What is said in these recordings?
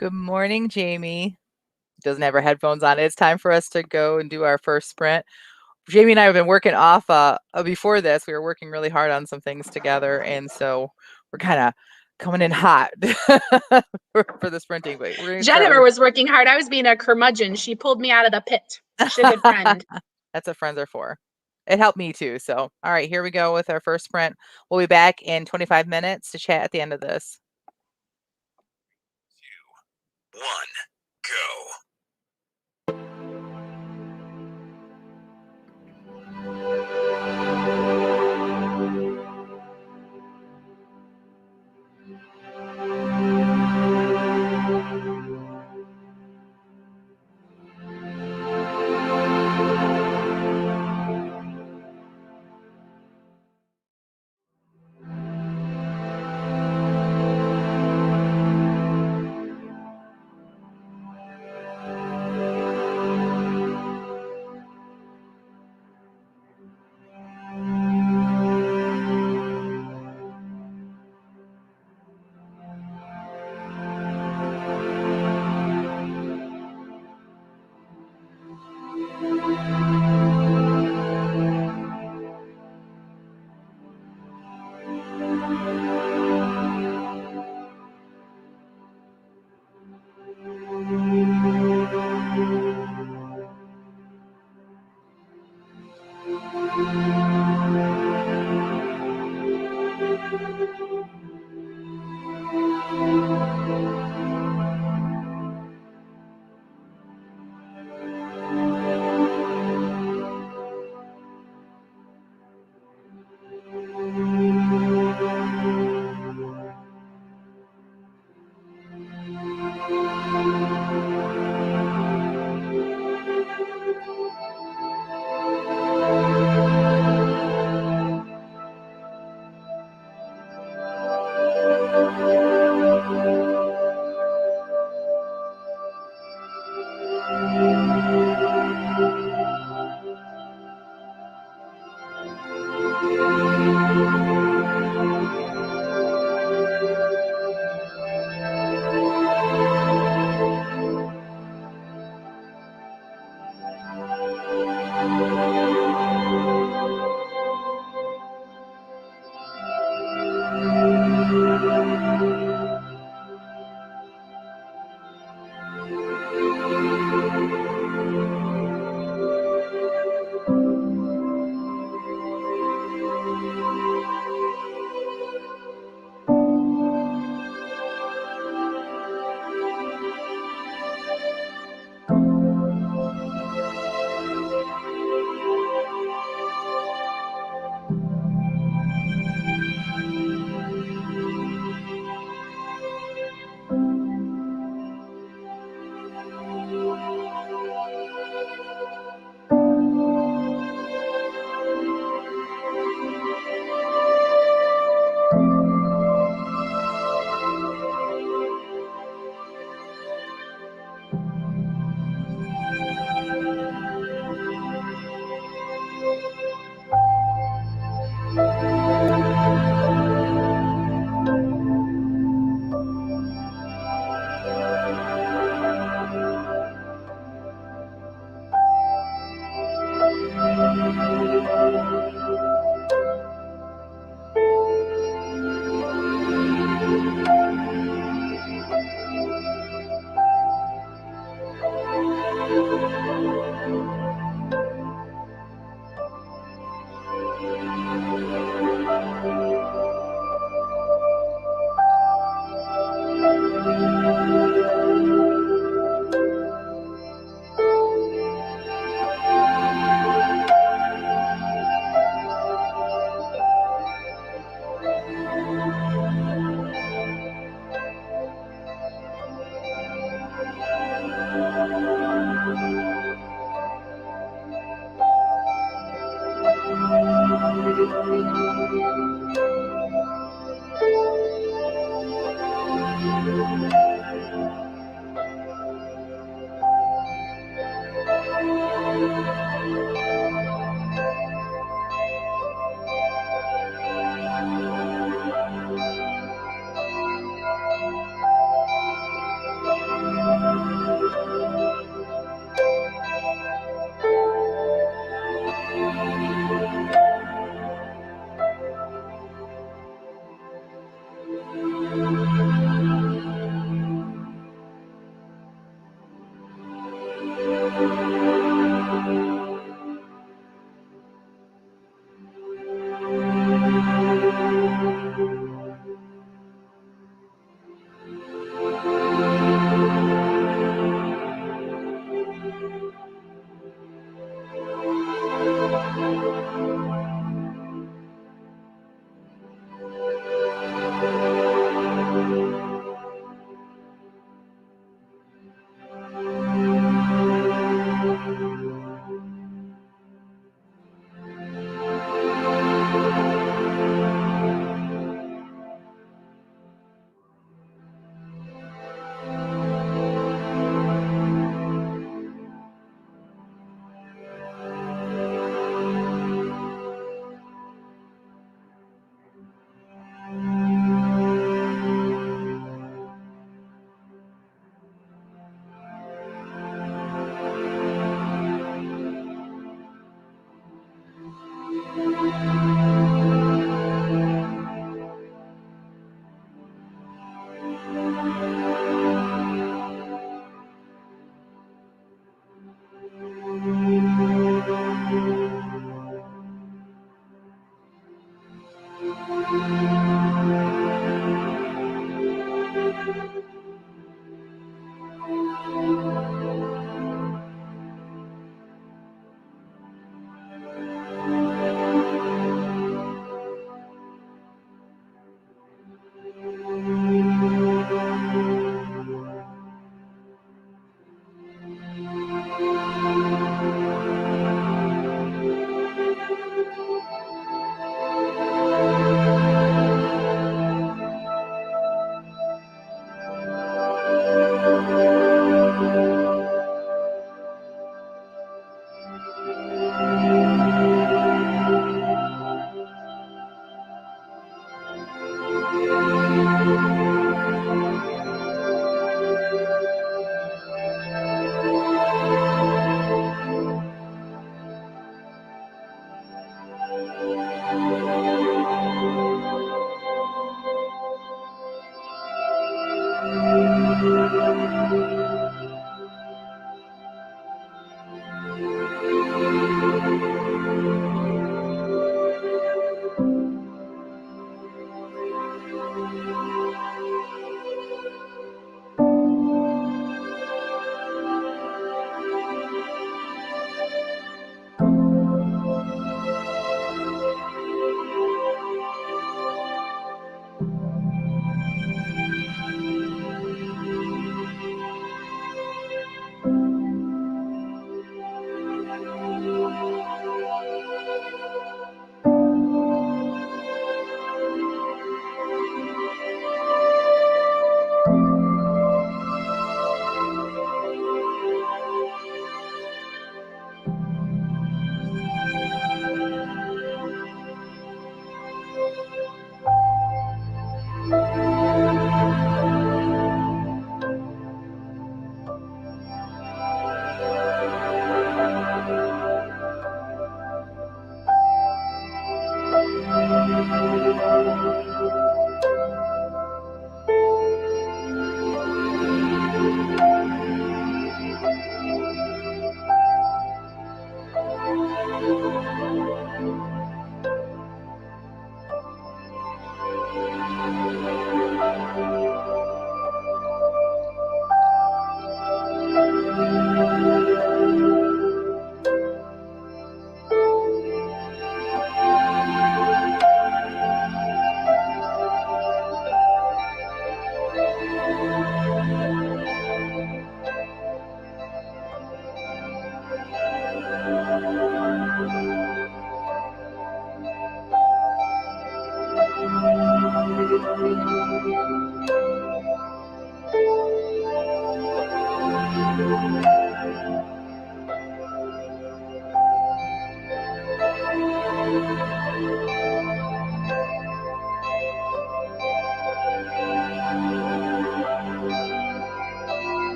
Good morning, Jamie. Doesn't have her headphones on. It's time for us to go and do our first sprint. Jamie and I have been working off before this. We were working really hard on some things together, and so we're kind of coming in hot for the sprinting. But we're gonna start Jenifer was working hard. I was being a curmudgeon. She pulled me out of the pit. She's a good friend. That's what friends are for. It helped me too. So, all right, here we go with our first sprint. We'll be back in 25 minutes to chat at the end of this. 2, 1, go.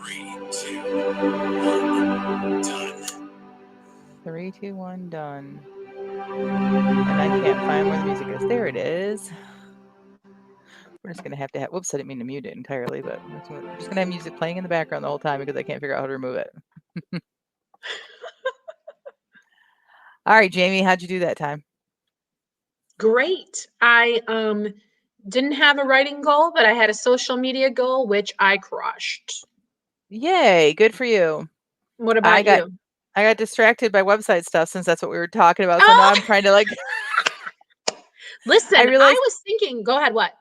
3, 2, 1, done. 3, 2, 1, done. And I can't find where the music is. There it is. We're just gonna have to have. Whoops, I didn't mean to mute it entirely, but we're just gonna have music playing in the background the whole time because I can't figure out how to remove it. All right, Jamie, how'd you do that time? Great. I didn't have a writing goal, but I had a social media goal, which I crushed. Yay, good for you. What I about got you? I got distracted by website stuff since that's what we were talking about. So now Oh, I'm trying to like listen, I realized I was thinking, go ahead, what?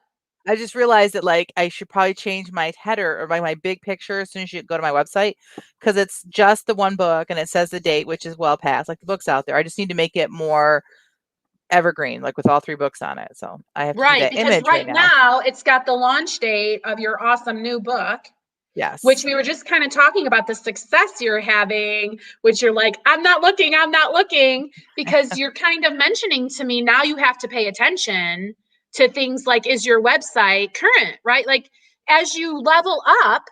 I just realized that like I should probably change my header or my big picture as soon as you go to my website because it's just the one book and it says the date, which is well past. Like the book's out there. I just need to make it more evergreen, like with all 3 books on it. So I have to do Right, that because image right right now. now it's got the launch date of your awesome new book, Yes. which we were just kind of talking about the success you're having, which you're like, I'm not looking, because you're kind of mentioning to me now you have to pay attention to things like, is your website current, right? Like as you level up,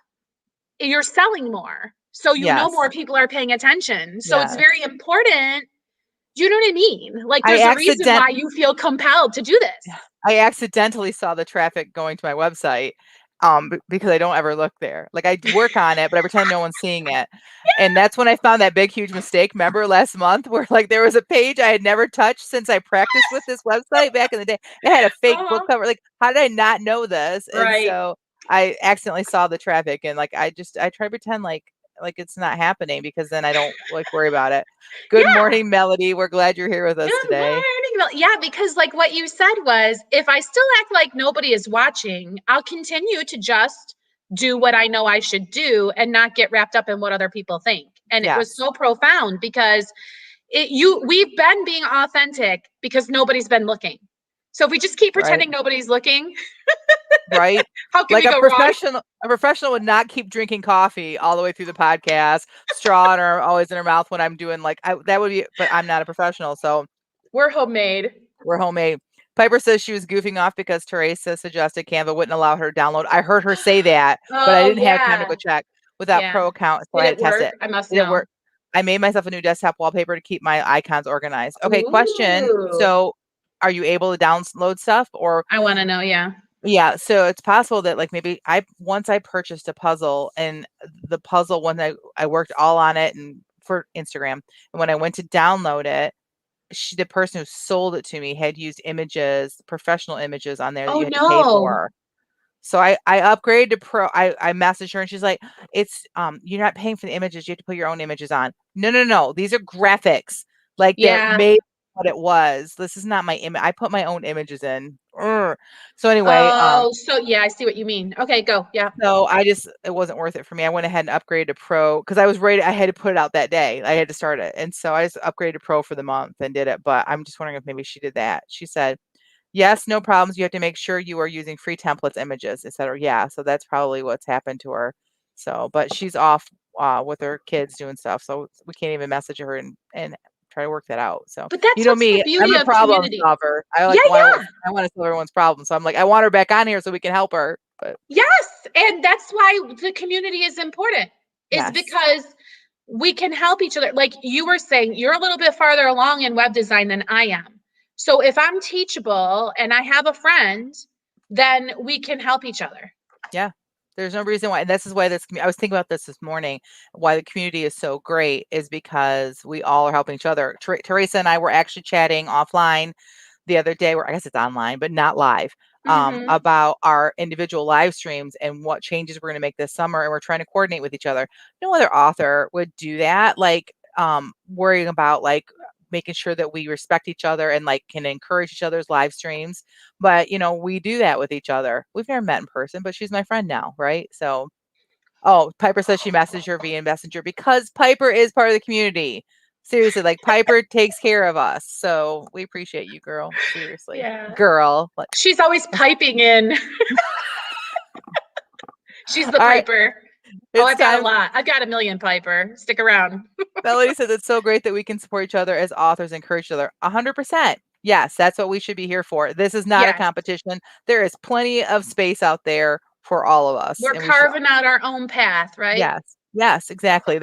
you're selling more. So you know Yes. more people are paying attention. So it's Yes. very important. Do you know what I mean? Like I there's a reason why you feel compelled to do this. I accidentally saw the traffic going to my website because I don't ever look there. Like I work on it, but I pretend no one's seeing it. And that's when I found that big, huge mistake. Remember last month where like there was a page I had never touched since I practiced with this website back in the day. It had a fake book cover. Like, how did I not know this? And Right. so I accidentally saw the traffic and like I try to pretend like it's not happening because then I don't like worry about it. Good Yeah. morning, Melody. We're glad you're here with us Good today. morning. Well, yeah, because like what you said was, if I still act like nobody is watching, I'll continue to just do what I know I should do and not get wrapped up in what other people think. And it was Yes. so profound because we've been being authentic because nobody's been looking. So if we just keep Right. pretending nobody's looking, Right? how can Like we go wrong? a professional would not keep drinking coffee all the way through the podcast, straw in her always in her mouth when I'm doing like that would be, but I'm not a professional, so We're homemade. we're homemade. Piper says she was goofing off because Teresa suggested Canva wouldn't allow her to download. I heard her say that, but I Oh didn't have time to yeah. go check without Yeah. pro account, so Did I had it to test work? it. I must It didn't know. work. I made myself a new desktop wallpaper to keep my icons organized. Okay, question. Ooh. So are you able to download stuff or I want to know, yeah. yeah, so it's possible that like maybe once I purchased a puzzle and the puzzle when I worked all on it and for Instagram and when I went to download it, the person who sold it to me had used images, professional images on there that Oh you had to pay no. for. So I upgraded to pro. I messaged her and she's like, it's you're not paying for the images, you have to put your own images on. No. These are graphics like that Yeah. made what it was. This is not my image. I put my own images in. Urgh. So anyway, Oh, so yeah, I see what you mean. Okay, go. Yeah. so it wasn't worth it for me. I went ahead and upgraded to pro because I was ready. I had to put it out that day. I had to start it. And so I just upgraded to pro for the month and did it. But I'm just wondering if maybe she did that. She said, yes, no problems. You have to make sure you are using free templates, images, etc. Yeah. So that's probably what's happened to her. So, but she's off with her kids doing stuff. So we can't even message her and try to work that out. So But that's you know what's the me, I'm beauty a of problem community. solver. Yeah, yeah. I want to solve everyone's problems. So I'm like, I want her back on here so we can help her. But Yes. And that's why the community is important, is yes. because we can help each other. Like you were saying, you're a little bit farther along in web design than I am. So if I'm teachable and I have a friend, then we can help each other. Yeah. There's no reason why. And this is why I was thinking about this morning, why the community is so great is because we all are helping each other. Teresa and I were actually chatting offline the other day, where I guess it's online, but not live, Mm-hmm. about our individual live streams and what changes we're going to make this summer. And we're trying to coordinate with each other. No other author would do that. Like, worrying about like making sure that we respect each other and like can encourage each other's live streams. But, we do that with each other. We've never met in person, but she's my friend now, right? So, oh, Piper says she messaged her via Messenger because Piper is part of the community. Seriously, like Piper takes care of us. So we appreciate you, girl. Seriously. Yeah. Girl. Like, She's always piping in. She's the all right. Piper. Oh, It's I've got a time. lot. I've got a million, Piper. Stick around. Melody says it's so great that we can support each other as authors, encourage each other. 100%. Yes, that's what we should be here for. This is not a Yes. competition. There is plenty of space out there for all of us. We're And we should carving out our own path, right? Yes. Yes, exactly.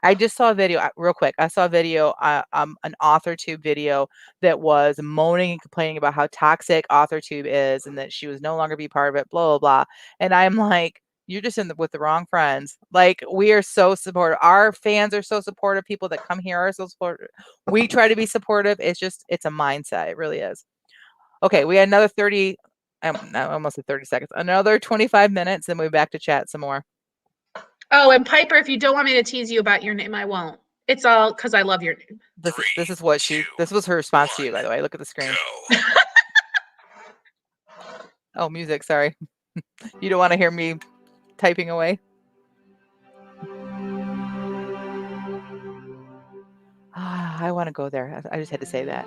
I just saw a video real quick. I saw a video, an AuthorTube video that was moaning and complaining about how toxic AuthorTube is and that she was no longer be part of it, blah, blah, blah. And I'm like, you're just with the wrong friends. Like, we are so supportive. Our fans are so supportive. People that come here are so supportive. We try to be supportive. It's a mindset. It really is. Okay, we had another 30, almost 30 seconds, another 25 minutes, then we'll be back to chat some more. Oh, and Piper, if you don't want me to tease you about your name, I won't. It's all because I love your name. This was her response to you, by the way. Look at the screen. Oh, music, sorry. You don't want to hear me typing away? I want to go there. I just had to say that.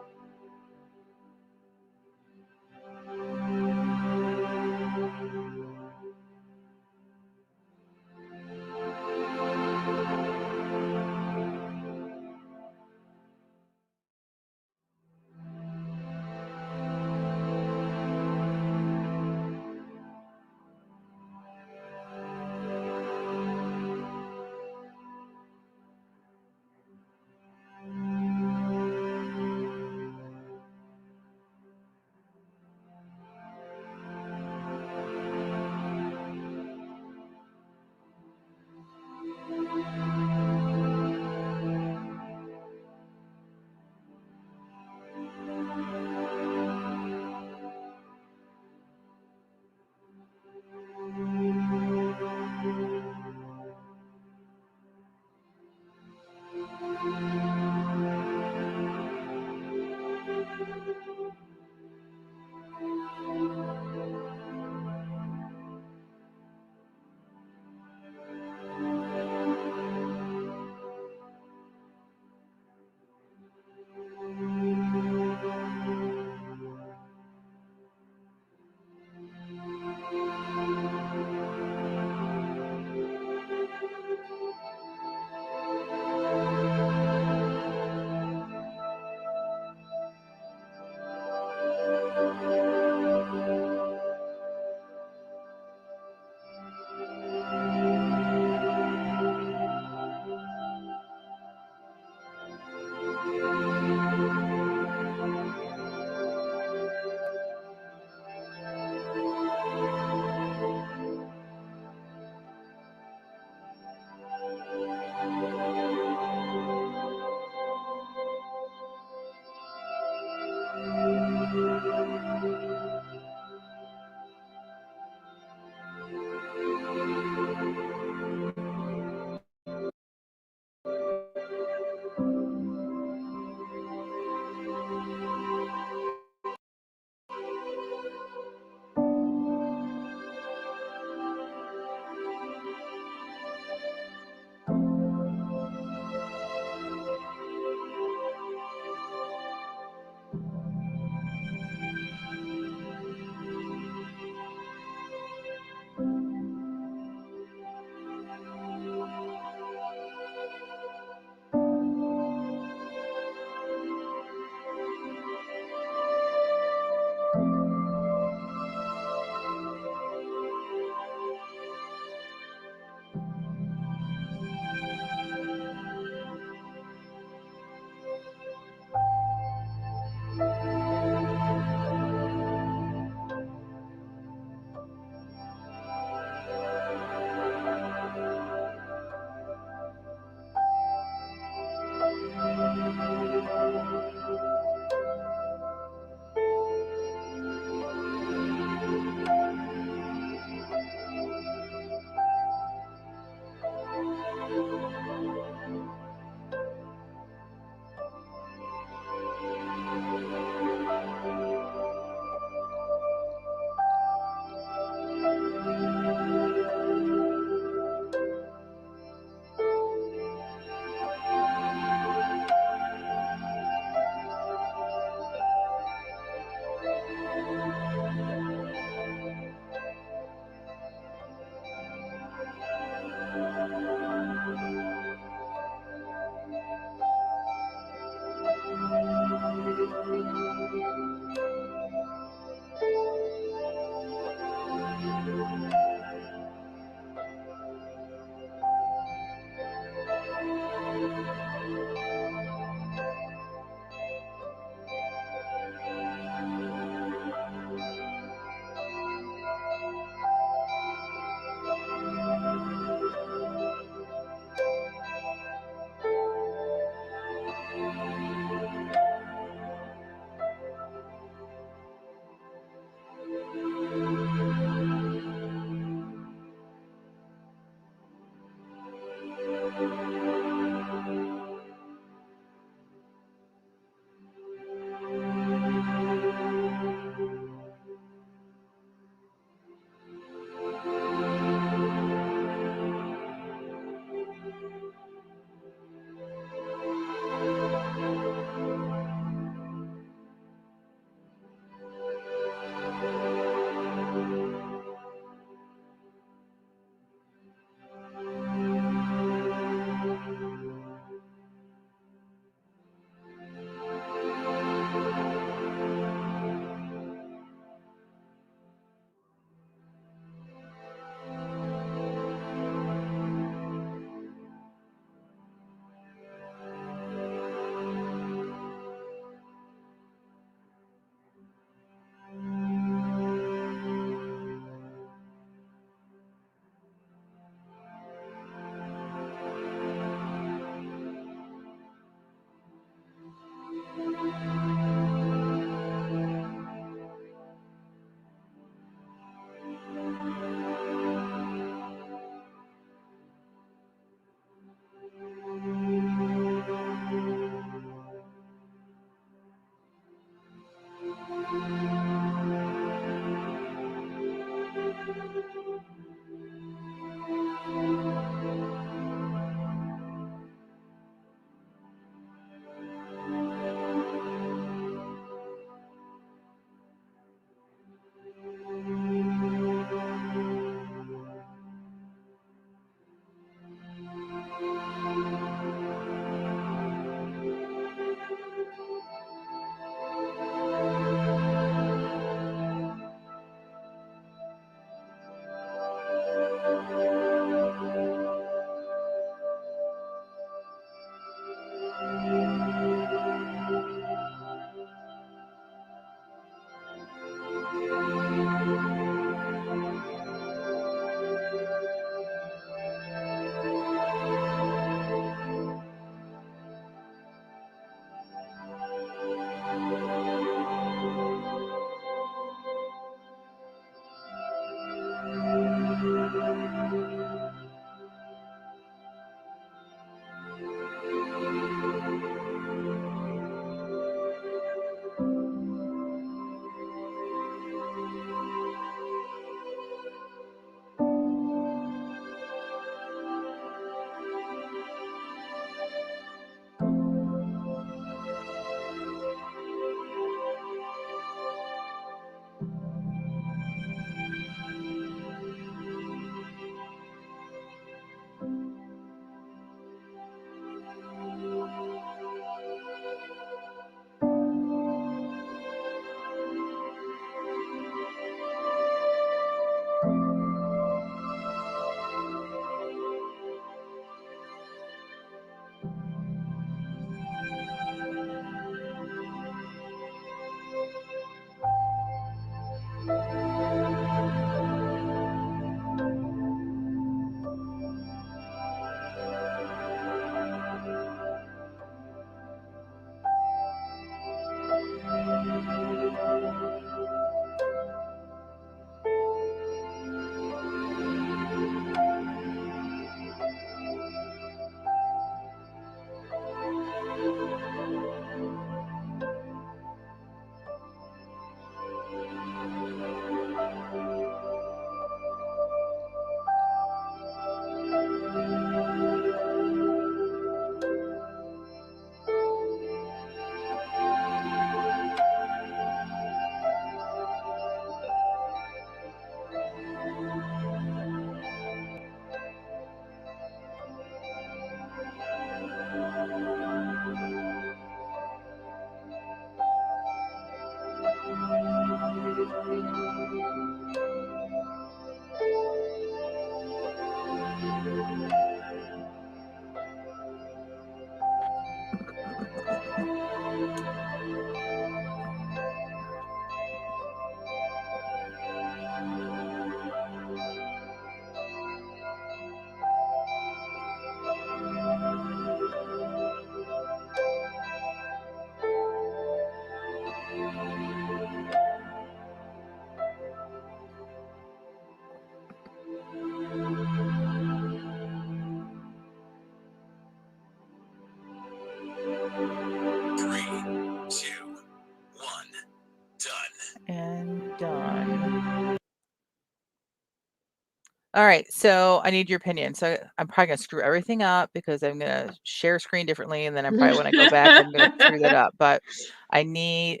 All right, so I need your opinion. So I'm probably gonna screw everything up because I'm gonna share screen differently, and then I'm probably when I go back, I'm gonna screw that up. But I need,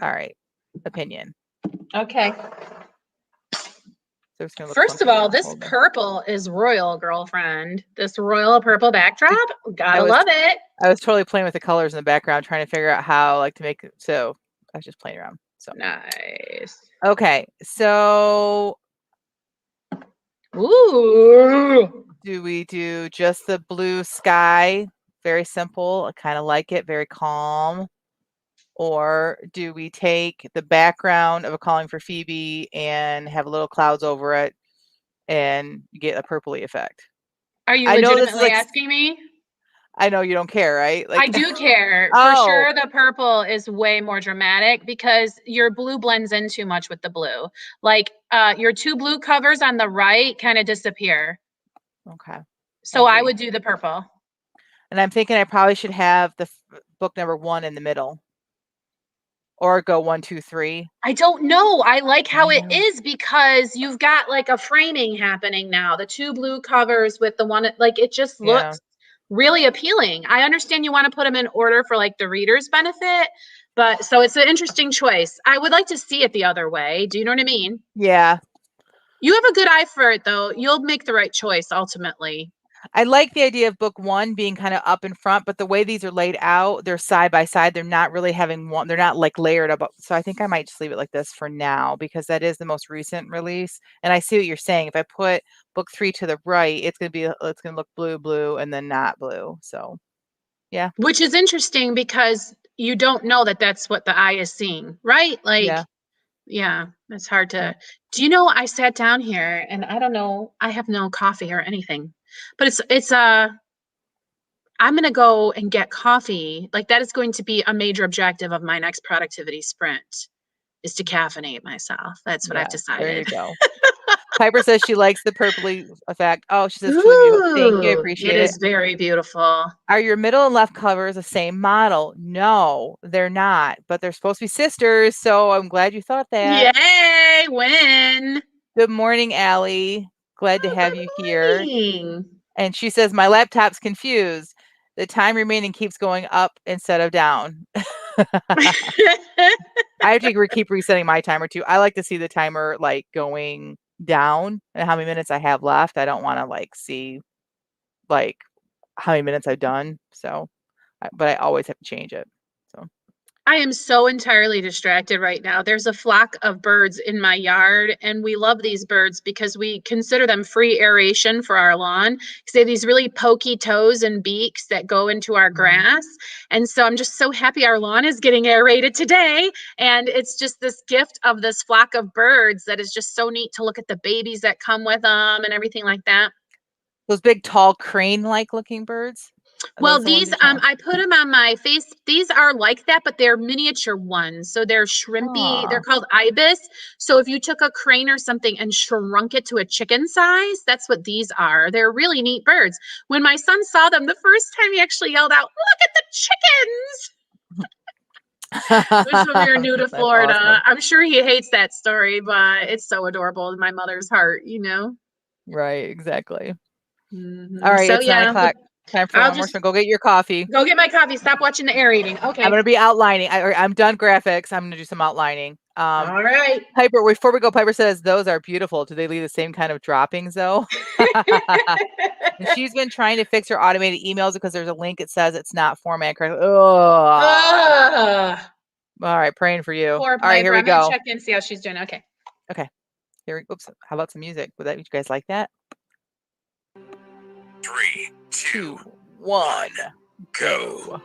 all right, opinion. Okay. So it's gonna look First of funky all, now. this Hold on. purple is royal, girlfriend. This royal purple backdrop, gotta was- love it. I was totally playing with the colors in the background, trying to figure out how like to make it. So I was just playing around. So Nice. okay, so Ooh. do we do just the blue sky? Very simple. I kind of like it. Very calm. Or do we take the background of a calling for Phoebe and have little clouds over it and get a purpley effect? Are you I know this is legitimately like, asking me? I know you don't care, right? I Like, do care. For oh, sure, the purple is way more dramatic because your blue blends in too much with the blue. Like your two blue covers on the right kind of disappear. okay. So I agree. would do the purple. And I'm thinking I probably should have the book number 1 in the middle or go 1, 2, 3. I don't know. I like how I it know. is because you've got like a framing happening now. The two blue covers with the one, like it just Yeah. looks really appealing. I understand you want to put them in order for like the reader's benefit, but so it's an interesting choice. I would like to see it the other way. Do you know what I mean? Yeah. You have a good eye for it though. You'll make the right choice ultimately. I like the idea of book 1 being kind of up in front, but the way these are laid out, they're side by side. They're not really having one, they're not like layered up. So I think I might just leave it like this for now because that is the most recent release. And I see what you're saying. If I put book 3 to the right, it's going to look blue, blue, and then not blue. So yeah. Which is interesting because you don't know that that's what the eye is seeing, right? Like, Yeah. yeah, it's hard Yeah. to. Do you know I sat down here and I don't know, I have no coffee or anything. But it's I'm going to go and get coffee. Like that is going to be a major objective of my next productivity sprint is to caffeinate myself. That's what I've Yeah. There you decided. go. Piper says she likes the purpley effect. Oh, she says truly beautiful. Thank you. I Ooh, it appreciate it. is very beautiful. Are your middle and left covers the same model? No, they're not, but they're supposed to be sisters. So I'm glad you thought that. Yay, win. Good morning, Allie. Glad to Oh, have you here. good morning. And she says, my laptop's confused. The time remaining keeps going up instead of down. I have to keep resetting my timer too. I like to see the timer like going down and how many minutes I have left. I don't want to like see like how many minutes I've done. So, but I always have to change it. So, I am so entirely distracted right now. There's a flock of birds in my yard, and we love these birds because we consider them free aeration for our lawn because they have these really pokey toes and beaks that go into our grass. And so I'm just so happy our lawn is getting aerated today. And it's just this gift of this flock of birds that is just so neat to look at the babies that come with them and everything like that. those big, tall, crane-like looking birds. Are Well, those the ones these you're talking? I put them on my face. These are like that, but they're miniature ones. So they're shrimpy. They're Aw. called ibis. So if you took a crane or something and shrunk it to a chicken size, that's what these are. They're really neat birds. When my son saw them the first time, he actually yelled out, "Look at the chickens!" Which when we were new to That's Florida, awesome. I'm sure he hates that story, but it's so adorable in my mother's heart, you know. Right, exactly. All Mhm. right, So it's 9 yeah, o'clock. Time for I'll one more just spin. Go get your coffee. go get my coffee. Stop watching the aerating. I'm Okay. gonna be outlining. I'm done graphics. I'm gonna do some outlining. All right. Piper, before we go, Piper says those are beautiful. Do they leave the same kind of droppings though? And she's been trying to fix her automated emails because there's a link. It says it's not formatted correctly. Oh, Ugh. all right. Praying for you. Poor All right, here Piper. we I'm gonna go. check in, see how she's doing. Okay. Okay. Here we, oops. How about some music? Would that, you guys like that? 3, 2, 2, 1, go. go.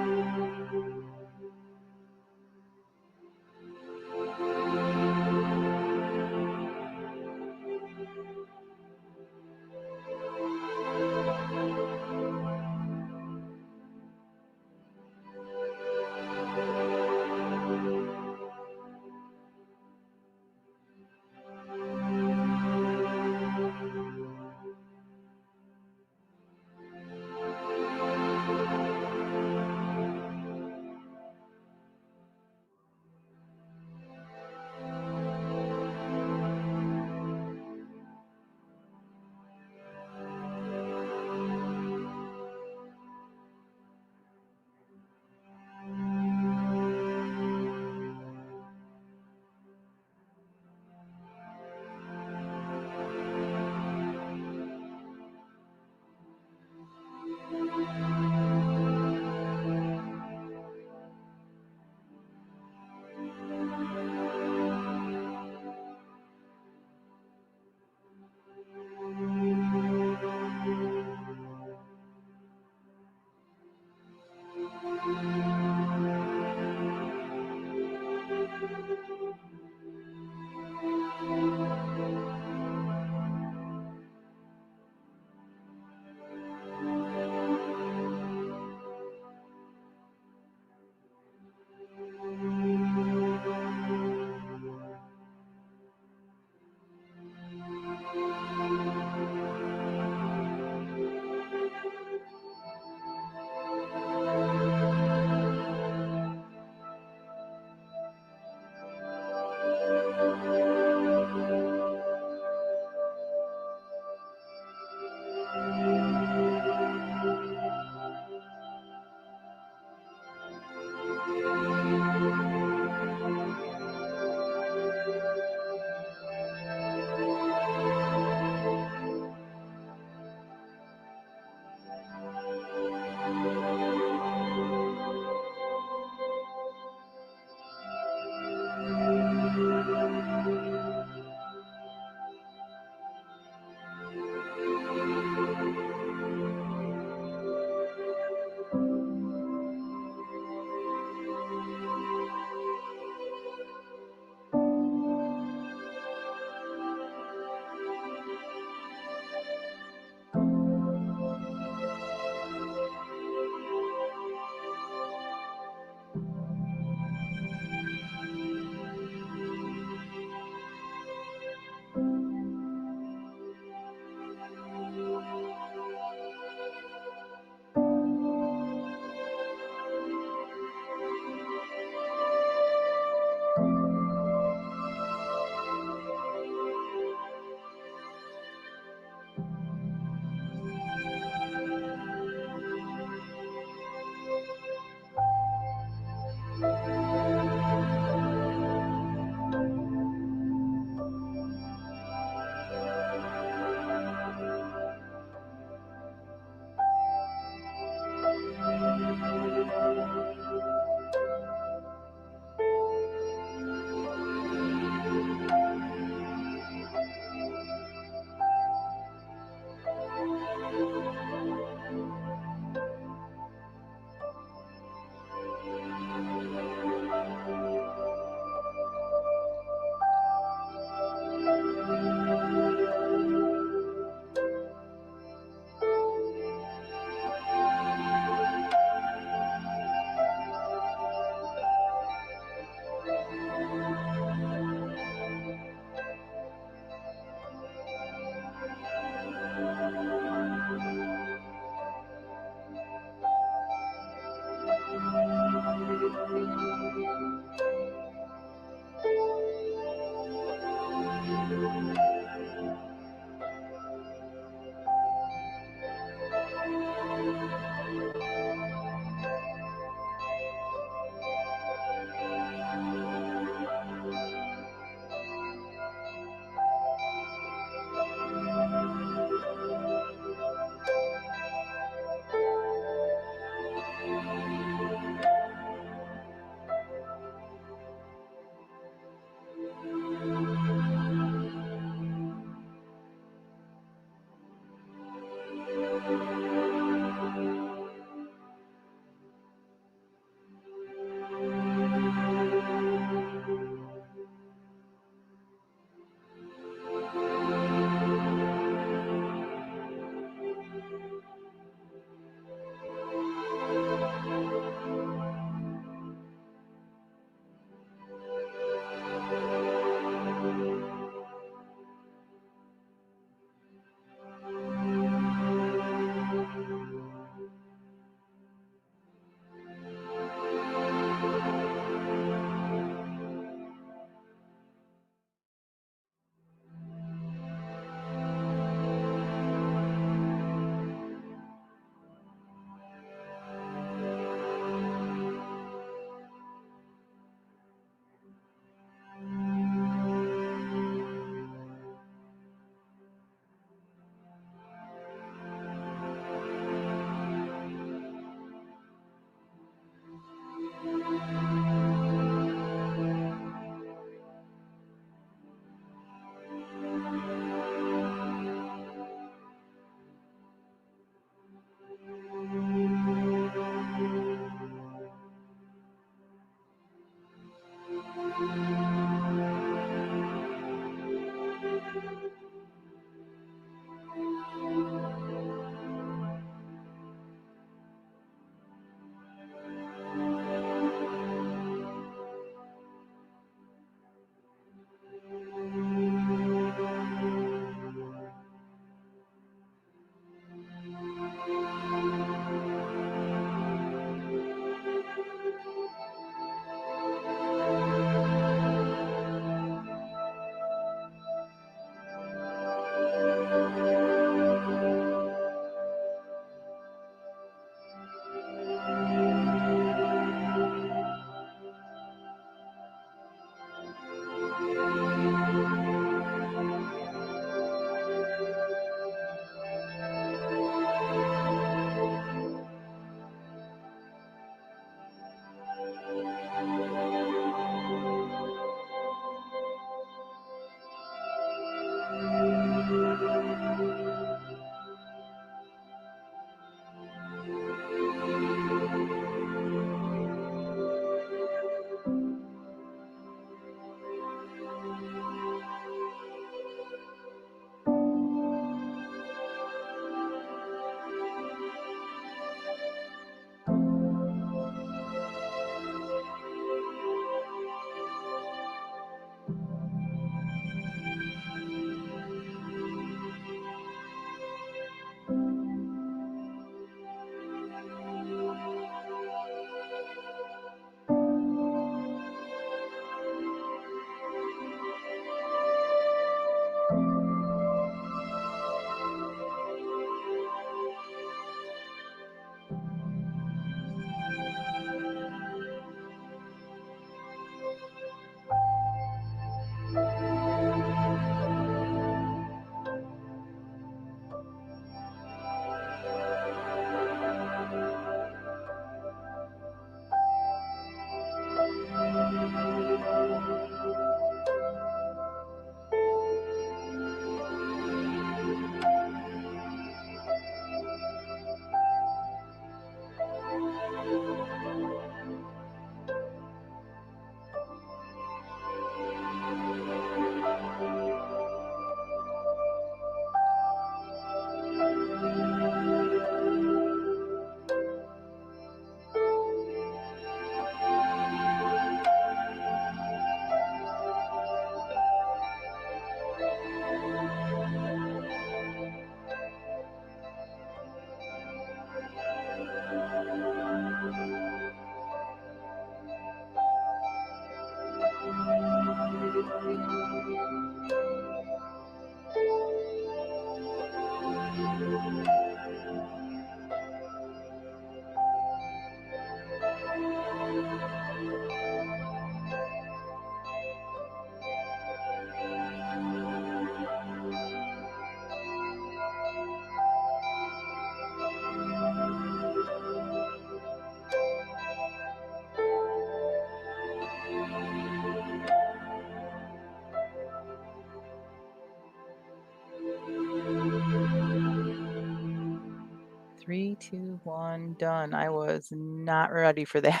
3, 2, 1, done. I was not ready for that.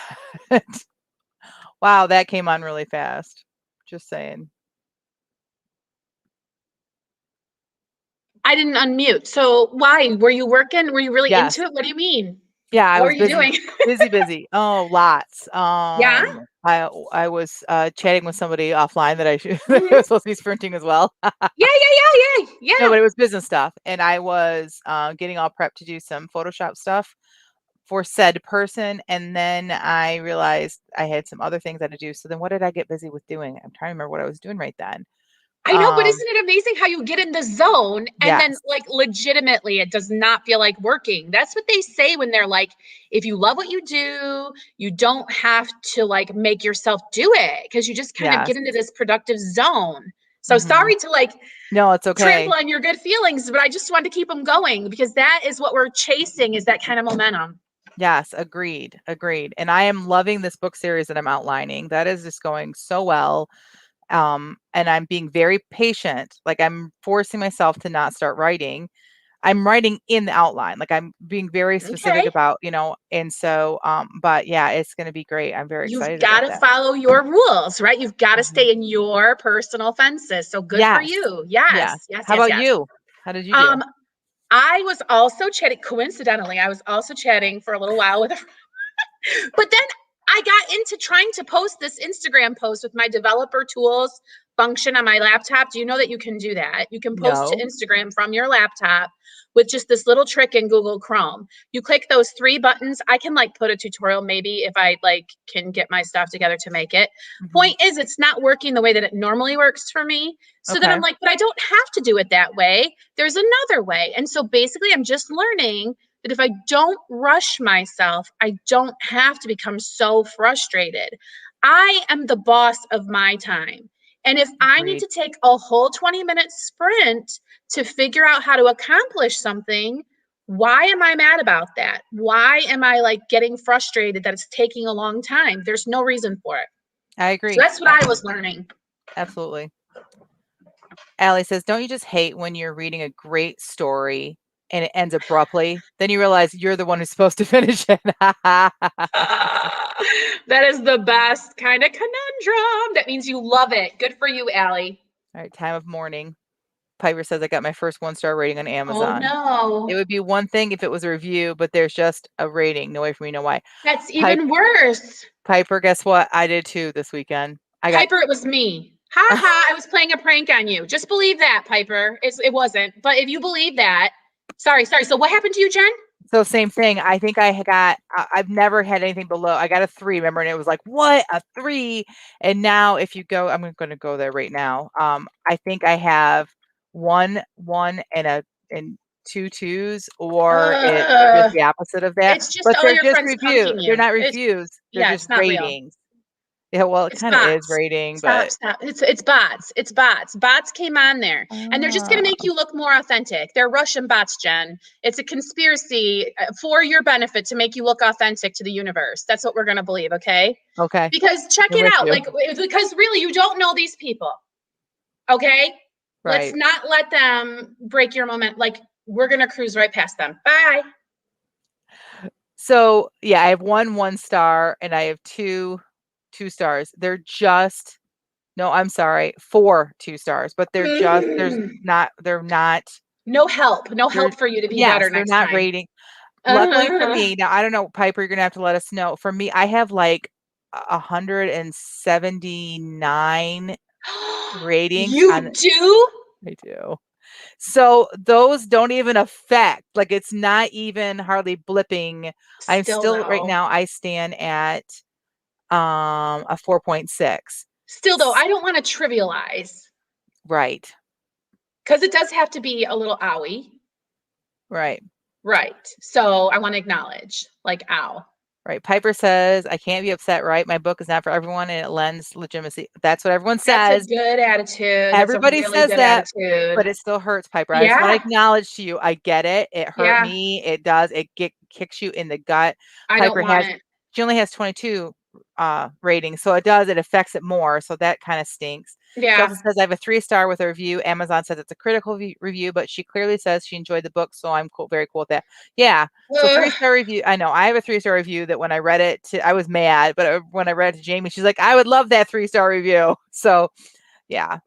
Wow, that came on really fast. Just saying. I didn't unmute. So why? Were you working? Were you really Yes. into it? What do you mean? Yeah, I What were was you busy, doing? busy. Oh, lots. Yeah? I was chatting with somebody offline that I Mhm. was supposed to be sprinting as well. Yeah. No, but it was business stuff, and I was getting all prepped to do some Photoshop stuff for said person, and then I realized I had some other things I had to do. So then, what did I get busy with doing? I'm trying to remember what I was doing right then. I know, but isn't it amazing how you get in the zone and then Yes. like legitimately it does not feel like working. That's what they say when they're like, if you love what you do, you don't have to like make yourself do it because you just kind of Yes. get into this productive zone. So Mhm. sorry to like No, it's okay. trample on your good feelings, but I just wanted to keep them going because that is what we're chasing is that kind of momentum. Yes, agreed. And I am loving this book series that I'm outlining. That is just going so well. And I'm being very patient. Like I'm forcing myself to not start writing. I'm writing in the outline. Like I'm being very specific Okay. about, and so but yeah, it's going to be great. I'm very You've excited got about to that. follow your rules, right? You've got to Mhm. stay in your personal fences. So good for Yes. you. Yeah. Yes. How about you? How did you do? Um, I was also chatting, coincidentally, I was also chatting for a little while with a but then I got into trying to post this Instagram post with my developer tools function on my laptop. Do you know that you can do that? You can post to No. Instagram from your laptop with just this little trick in Google Chrome. You click those 3 buttons. I can like put a tutorial maybe if I like can get my stuff together to make it. Mhm. Point is it's not working the way that it normally works for me. So then Okay. I'm like, but I don't have to do it that way. There's another way. And so basically I'm just learning that if I don't rush myself, I don't have to become so frustrated. I am the boss of my time. And if I need Agreed. to take a whole 20-minute sprint to figure out how to accomplish something, why am I mad about that? Why am I like getting frustrated that it's taking a long time? There's no reason for it. I So agree. that's what I was learning. Absolutely. Allie says, don't you just hate when you're reading a great story and it ends abruptly? Then you realize you're the one who's supposed to finish it. That is the best kind of conundrum. That means you love it. Good for you, Allie. All right, time of mourning. Piper says, I got my first 1-star rating on Oh Amazon. It no. would be one thing if it was a review, but there's just a rating. No way for me to know why. That's even worse. Piper, guess what? I did too this weekend. I got Piper, it was me. Ha ha, I was playing a prank on you. Just believe that, Piper. It wasn't. But if you believe that, sorry. So what happened to you, Jen? so same thing. I think I got I've never had anything below. I got a 3, remember, and it was like, what? A 3? And now if you go, I'm going to go there right now. I think I have 1 1 and 2 2s, or it's just Uh, the opposite of that. it's just But all they're your just friends review. punking They're you. not reviews. They're Yeah, just it's not real. ratings. Yeah, well, it It's kind of is bots. rating, Stop, but stop. It's bots. It's bots. Bots came on there and they're just going to make you look more authentic. They're Russian bots, Jen. It's a conspiracy for your benefit to make you look authentic to the universe. That's what we're going to believe, okay? okay. Because check I'm it with out. you. Like, because really, you don't know these people, okay? Let's Right. not let them break your moment. Like, we're going to cruise right past them. Bye. So, yeah, I have 1 1-star and I have 2 stars. They're just no, I'm sorry, 4 2 stars, but they're not No help. No they're help for you to be yes, better they're next not time. rating. Luckily for me, now I don't know, Piper, you're gonna have to let us know. For me, I have like 179 ratings You on do? I do. So those don't even affect, like it's not even hardly blipping. I'm Still still right though. now I stand at a 4.6. Still though, I don't want to trivialize Right. because it does have to be a little owie. Right. Right. So I want to acknowledge, like, ow. Right. Piper says, I can't be upset, right? My book is not for everyone and it lends legitimacy. That's what everyone That's a says. good attitude. That's a Everybody really says good that, attitude. but it still hurts, Piper. I just want to Yeah. acknowledge to you, I get it. It hurt Yeah. me. It does. It kicks you in the gut. I don't Piper want has, it. she only has 22 ratings. So it does, it affects it more. So that kind of stinks. She Yeah. also says, I have a 3-star with a review. Amazon says it's a critical review, but she clearly says she enjoyed the book. So I'm cool, very cool with that. Yeah. So Ugh. 3-star review. I know I have a 3-star review that when I read it, I was mad, but when I read it to Jamie, she's like, I would love that 3-star review. So yeah,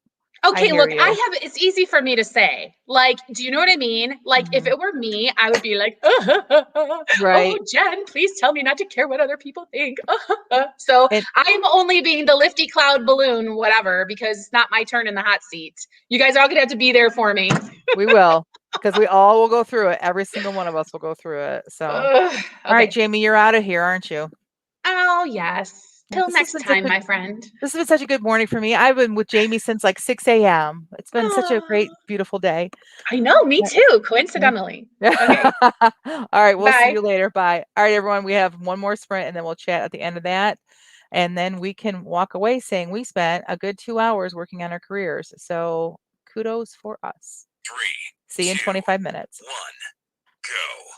I Okay, hear look, you. it's easy for me to say. Like, do you know what I mean? Like, if Mhm. it were me, I would be like, Right. oh, Jen, please tell me not to care what other people think. So And I'm only being the lifty cloud balloon, whatever, because it's not my turn in the hot seat. You guys are all gonna have to be there for me. we will, because we all will go through it. Every single one of us will go through it. So, all right, Okay. Jamie, you're out of here, aren't you? Oh, yes. Yeah, Till next time, my friend. this has been such a good morning for me. I've been with Jamie since like 6 a.m. It's been such a great, beautiful day. I know, me Yeah. too, Yeah. coincidentally. Okay, All right, we'll see bye. you later. Bye. All right, everyone, we have one more sprint and then we'll chat at the end of that. And then we can walk away saying we spent a good 2 hours working on our careers. So kudos for us. 3, See you in 2, 25 minutes. 1, go.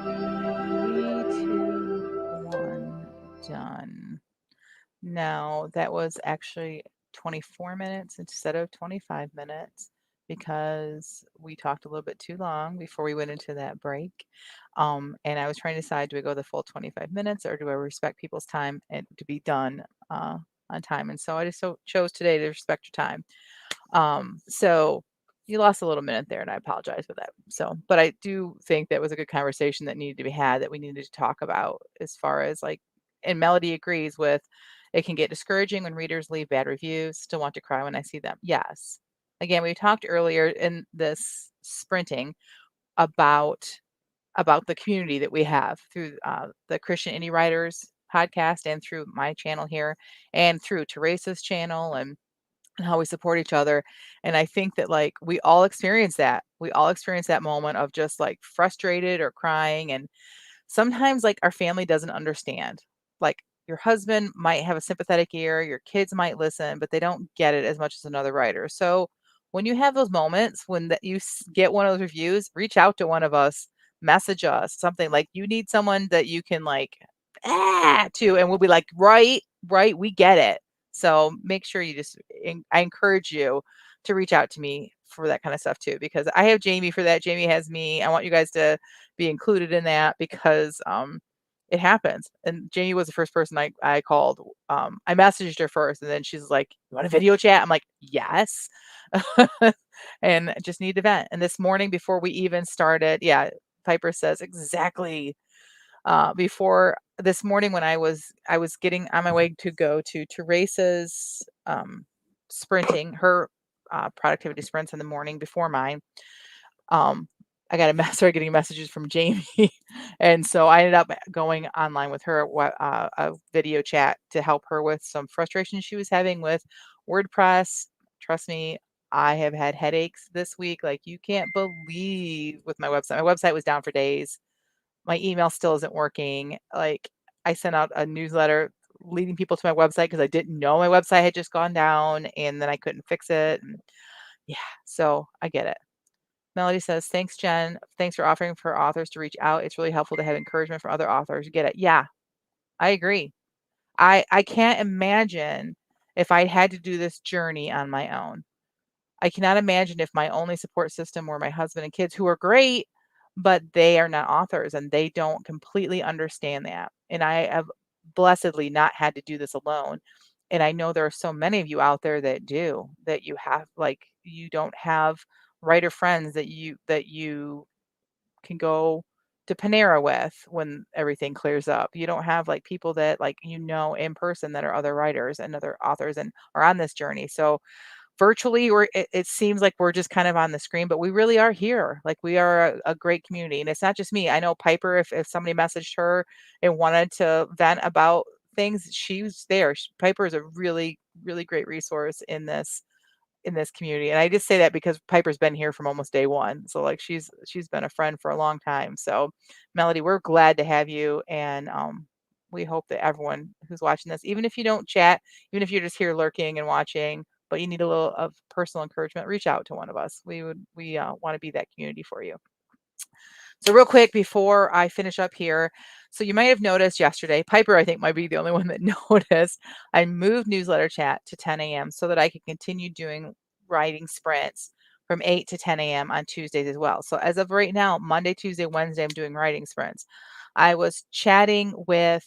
Three, two, one, done. Now, that was actually 24 minutes instead of 25 minutes because we talked a little bit too long before we went into that break. And I was trying to decide, do I go the full 25 minutes or do I respect people's time and to be done on time? And so I just chose today to respect your time. So you lost a little minute there, and I apologize for that. So, but I do think that was a good conversation that needed to be had, that we needed to talk about as far as like, and Melody agrees with, it can get discouraging when readers leave bad reviews. Still want to cry when I see them. Yes. Again, we talked earlier in this sprinting about the community that we have through the Christian Indie Writers podcast and through my channel here and through Teresa's channel and how we support each other. And I think that like we all experience that. We all experience that moment of just like frustrated or crying. And sometimes like our family doesn't understand. Like your husband might have a sympathetic ear, your kids might listen, but they don't get it as much as another writer. So when you have those moments when that you get one of those reviews, reach out to one of us, message us, something like you need someone that you can like to, and we'll be like, right, we get it. So make sure you just, I encourage you to reach out to me for that kind of stuff too, because I have Jamie for that. Jamie has me. I want you guys to be included in that because it happens. And Jamie was the first person I called. I messaged her first and then she's like, you want a video chat? I'm like, yes. And just need to vent. And this morning before we even started, yeah, Piper says exactly. Before this morning when I was getting on my way to go to Teresa's sprinting, her productivity sprints in the morning before mine. I started getting messages from Jamie, and so I ended up going online with her a video chat to help her with some frustration she was having with WordPress. Trust me, I have had headaches this week like you can't believe with my website. My website was down for days. My email still isn't working. Like I sent out a newsletter leading people to my website because I didn't know my website had just gone down and then I couldn't fix it. And yeah, so I get it. Melody says, thanks, Jen. Thanks for offering for authors to reach out. It's really helpful to have encouragement from other authors. Get it? Yeah, I agree. I can't imagine if I had to do this journey on my own. I cannot imagine if my only support system were my husband and kids, who are great, but they are not authors and they don't completely understand that. And I have blessedly not had to do this alone. And I know there are so many of you out there that do, that you have, like, you don't have writer friends that you can go to Panera with when everything clears up. You don't have like people that, like, in person, that are other writers and other authors and are on this journey. So virtually, it seems like we're just kind of on the screen, but we really are here. Like, we are a great community. And it's not just me. I know Piper, if somebody messaged her and wanted to vent about things, she's there. Piper is a really, really great resource in this community. And I just say that because Piper's been here from almost day one. So like she's been a friend for a long time. So Melody, we're glad to have you. And we hope that everyone who's watching this, even if you don't chat, even if you're just here lurking and watching, but you need a little of personal encouragement, reach out to one of us. We want to be that community for you. So real quick before I finish up here, so you might have noticed yesterday, Piper, I think, might be the only one that noticed, I moved newsletter chat to 10 a.m. so that I could continue doing writing sprints from 8 to 10 a.m. on Tuesdays as well. So as of right now, Monday, Tuesday, Wednesday, I'm doing writing sprints. I was chatting with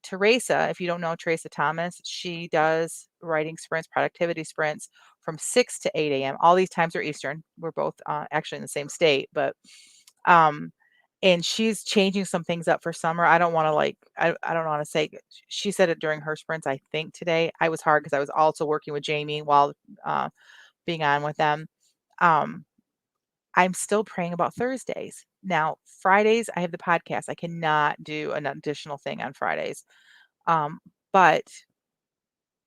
Teresa. If you don't know Teresa Thomas, she does writing sprints, productivity sprints from 6 to 8 a.m. All these times are Eastern. We're both actually in the same state, but um, and she's changing some things up for summer. I don't want to I don't want to say, she said it during her sprints, I think today. I was hard because I was also working with Jamie while being on with them. Um, I'm still praying about Thursdays. Now, Fridays, I have the podcast. I cannot do an additional thing on Fridays. But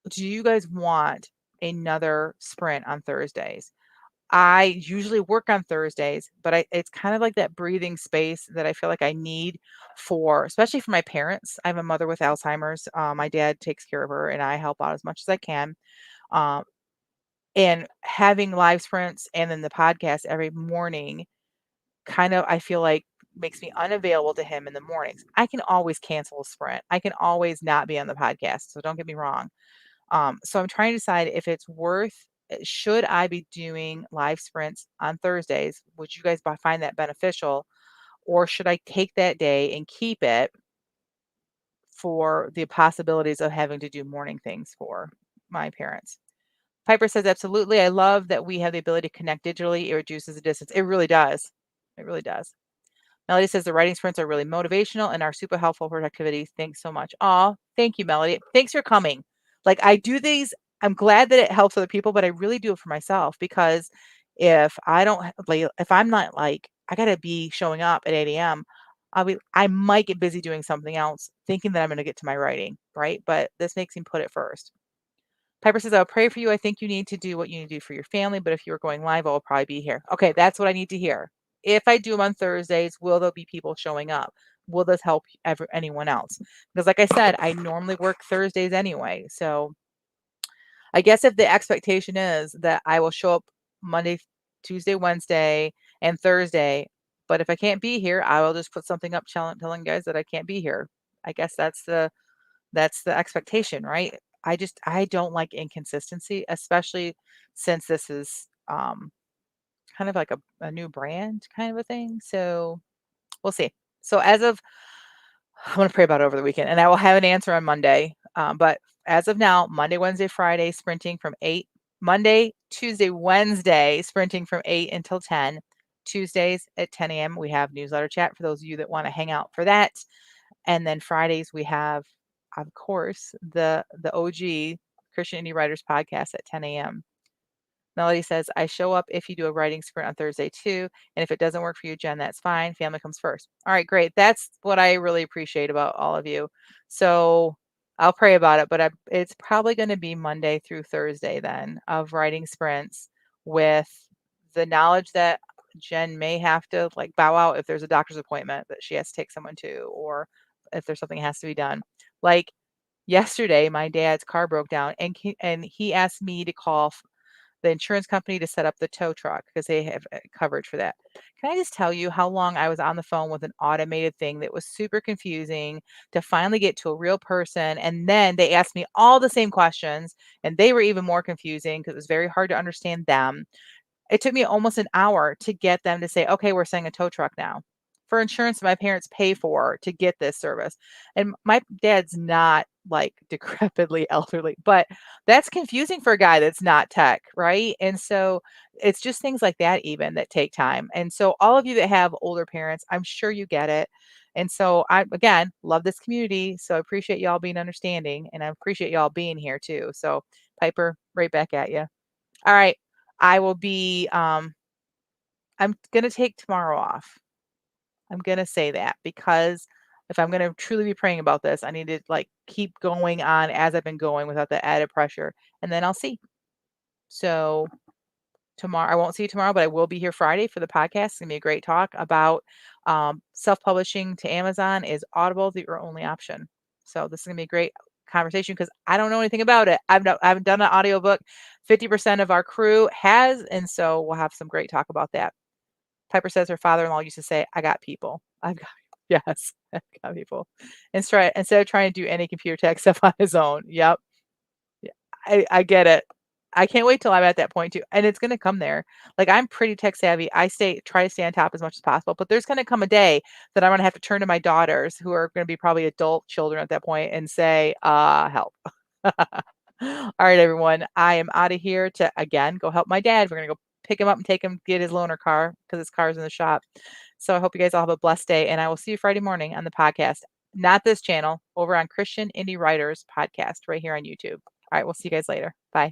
do you guys want another sprint on Thursdays? I usually work on Thursdays, but it's kind of like that breathing space that I feel like I need for, especially for my parents. I have a mother with Alzheimer's. My dad takes care of her, and I help out as much as I can. Um, and having live sprints and then the podcast every morning kind of, I feel like, makes me unavailable to him in the mornings. I can always cancel a sprint. I can always not be on the podcast. So don't get me wrong. So I'm trying to decide if it's worth, should I be doing live sprints on Thursdays? Would you guys find that beneficial? Or should I take that day and keep it for the possibilities of having to do morning things for my parents? Piper says, absolutely. I love that we have the ability to connect digitally. It reduces the distance. It really does. It really does. Melody says the writing sprints are really motivational and are super helpful for productivity. Thanks so much. Aw, thank you, Melody. Thanks for coming. Like, I do these, I'm glad that it helps other people, but I really do it for myself, because if I don't like, if I'm not like, I gotta be showing up at 8 a.m., I might get busy doing something else, thinking that I'm gonna get to my writing, right? But this makes me put it first. Piper says, I'll pray for you. I think you need to do what you need to do for your family, but if you were going live, I'll probably be here. Okay, that's what I need to hear. If I do them on Thursdays, will there be people showing up? Will this help anyone else? Because like I said, I normally work Thursdays anyway. So I guess if the expectation is that I will show up Monday, Tuesday, Wednesday, and Thursday, but if I can't be here, I will just put something up telling you guys that I can't be here. I guess that's the expectation, right? I don't like inconsistency, especially since this is kind of like a new brand kind of a thing. So we'll see. So I'm going to pray about it over the weekend, and I will have an answer on Monday. But as of now, Monday, Wednesday, Friday, sprinting from 8. Monday, Tuesday, Wednesday, sprinting from 8 until 10. Tuesdays at 10 a.m. we have newsletter chat for those of you that want to hang out for that. And then Fridays we have, of course, the OG Christian Indie Writers podcast at 10 a.m. Melody says, I show up if you do a writing sprint on Thursday too. And if it doesn't work for you, Jen, that's fine. Family comes first. All right, great. That's what I really appreciate about all of you. So I'll pray about it, but it's probably going to be Monday through Thursday then of writing sprints, with the knowledge that Jen may have to like bow out if there's a doctor's appointment that she has to take someone to, or if there's something that has to be done. Like, Yesterday, my dad's car broke down, and he asked me to call the insurance company to set up the tow truck because they have coverage for that. Can I just tell you how long I was on the phone with an automated thing that was super confusing to finally get to a real person? And then they asked me all the same questions, and they were even more confusing because it was very hard to understand them. It took me almost an hour to get them to say, okay, we're sending a tow truck now for insurance my parents pay for to get this service. And my dad's not like decrepitly elderly, but that's confusing for a guy that's not tech, right? And so it's just things like that, even that take time. And so, all of you that have older parents, I'm sure you get it. And so, I again love this community. So, I appreciate y'all being understanding and I appreciate y'all being here too. So, Piper, right back at you. All right. I will be, I'm going to take tomorrow off. I'm going to say that because if I'm going to truly be praying about this, I need to like keep going on as I've been going without the added pressure. And then I'll see. So tomorrow, I won't see you tomorrow, but I will be here Friday for the podcast. It's going to be a great talk about self-publishing to Amazon. Is Audible your only option? So this is going to be a great conversation because I don't know anything about it. I haven't done an audiobook. 50% of our crew has, and so we'll have some great talk about that. Piper says her father-in-law used to say, "I got people. I've got yes, I've got people." Instead of trying to do any computer tech stuff on his own. Yep. Yeah, I get it. I can't wait till I'm at that point too. And it's gonna come there. Like I'm pretty tech savvy. I try to stay on top as much as possible, but there's gonna come a day that I'm gonna have to turn to my daughters, who are gonna be probably adult children at that point, and say, help. All right, everyone. I am out of here to again go help my dad. We're gonna go pick him up and take him get his loaner car because his car's in the shop. So I hope you guys all have a blessed day, and I will see you Friday morning on the podcast. Not this channel, over on Christian Indie Writers podcast right here on YouTube. All right, we'll see you guys later. Bye.